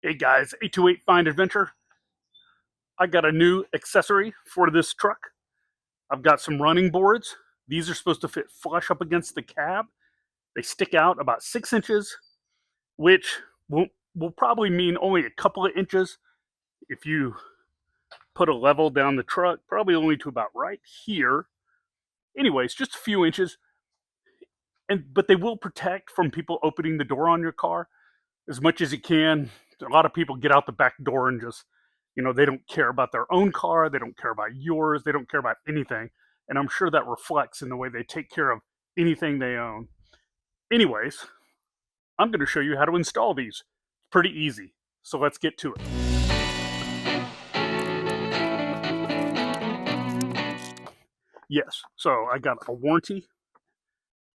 Hey guys, 828 Find Adventure. I got a new accessory for this truck. I've got some running boards. These are supposed to fit flush up against the cab. They stick out about 6 inches, which will probably mean only a couple of inches if you put a level down the truck, probably only to about right here. Anyways, just a few inches. But they will protect from people opening the door on your car as much as you can. A lot of people get out the back door and just, they don't care about their own car. They don't care about yours. They don't care about anything. And I'm sure that reflects in the way they take care of anything they own. Anyways, I'm going to show you how to install these. It's pretty easy. So let's get to it. Yes, so I got a warranty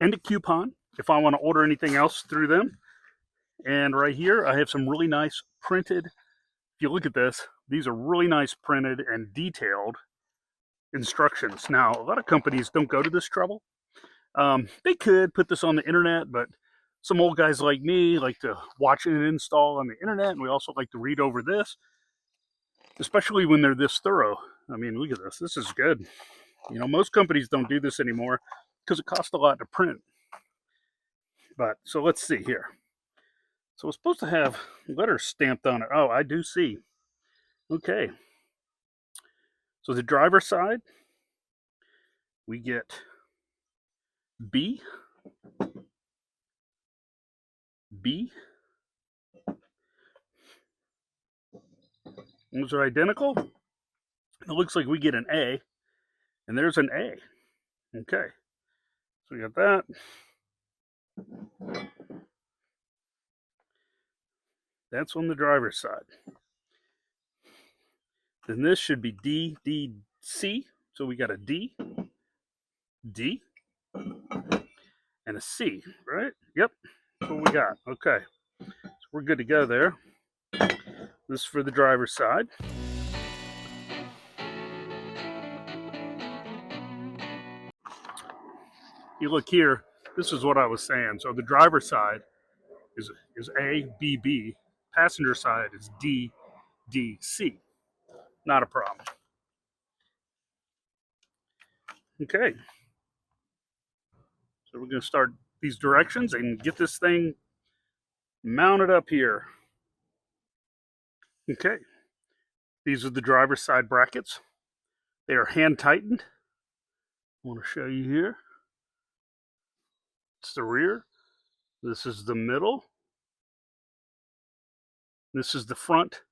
and a coupon if I want to order anything else through them. And right here, I have some really nice printed, if you look at this, these are really nice printed and detailed instructions. Now, a lot of companies don't go to this trouble. They could put this on the internet, but some old guys like me like to watch an install on the internet, and we also like to read over this, especially when they're this thorough. I mean, look at this. This is good. Most companies don't do this anymore because it costs a lot to print. But, so let's see here. So it's supposed to have letters stamped on it. Oh, I do see. Okay. So the driver's side, we get B, B. Those are identical. It looks like we get an A, and there's an A. Okay. So we got that. That's on the driver's side. Then this should be D, D, C. So we got a D, D, and a C, right? Yep. That's what we got. Okay. So we're good to go there. This is for the driver's side. You look here, this is what I was saying. So the driver's side is A, B, B. Passenger side is D, D, C. Not a problem. Okay. So we're going to start these directions and get this thing mounted up here. Okay. These are the driver's side brackets. They are hand tightened. I want to show you here. It's the rear. This is the middle. This is the front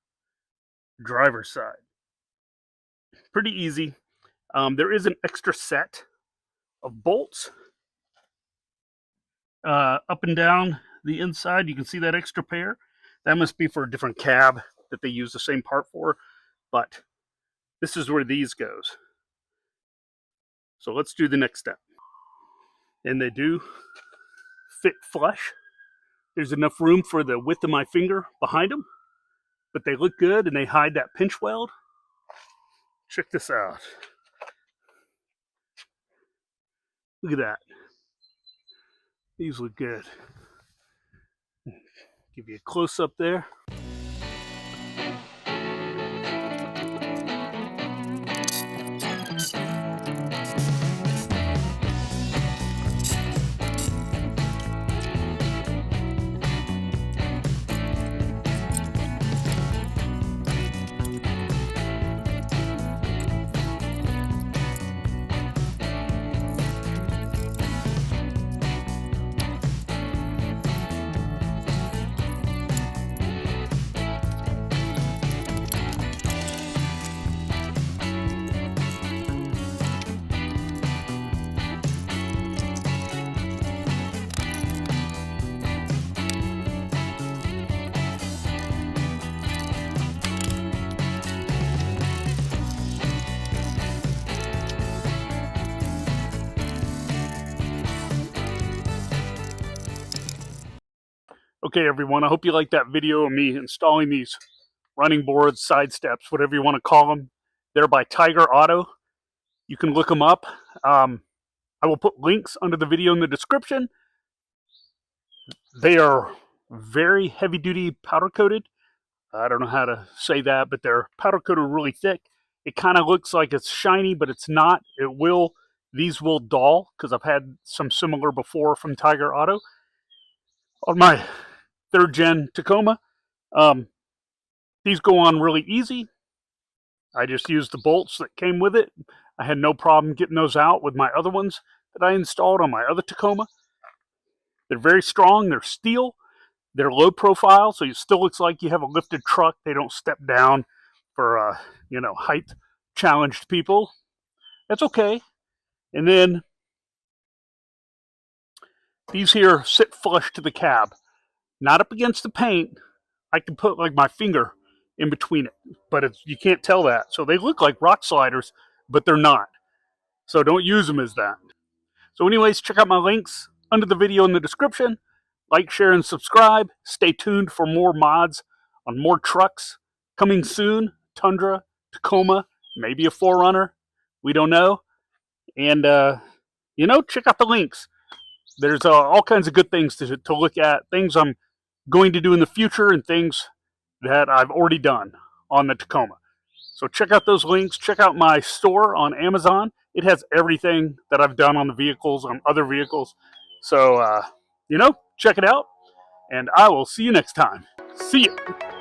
driver's side. Pretty easy. There is an extra set of bolts up and down the inside. You can see that extra pair. That must be for a different cab that they use the same part for, but this is where these goes. So let's do the next step. And they do fit flush. There's enough room for the width of my finger behind them, but they look good and they hide that pinch weld. Check this out. Look at that. These look good. Give you a close up there. Okay, everyone, I hope you liked that video of me installing these running boards, side steps, whatever you want to call them. They're by TYGER Auto. You can look them up. I will put links under the video in the description. They are very heavy-duty powder-coated. I don't know how to say that, but they're powder coated really thick. It kind of looks like it's shiny, but it's not. These will dull, because I've had some similar before from TYGER Auto. On my 3rd gen Tacoma, these go on really easy. I just used the bolts that came with it. I had no problem getting those out with my other ones that I installed on my other Tacoma. They're very strong. They're steel. They're low profile, so it still looks like you have a lifted truck. They don't step down for, height challenged people. That's okay. And then these here sit flush to the cab, not up against the paint. I can put like my finger in between it, but you can't tell that. So they look like rock sliders, but they're not. So don't use them as that. So anyways, check out my links under the video in the description. Like, share, and subscribe. Stay tuned for more mods on more trucks coming soon. Tundra, Tacoma, maybe a 4Runner. We don't know. And, check out the links. There's all kinds of good things to look at. Things I'm going to do in the future and things that I've already done on the Tacoma. So check out those links. Check out my store on Amazon. It has everything that I've done on the vehicles, on other vehicles. So, check it out. And I will see you next time. See ya.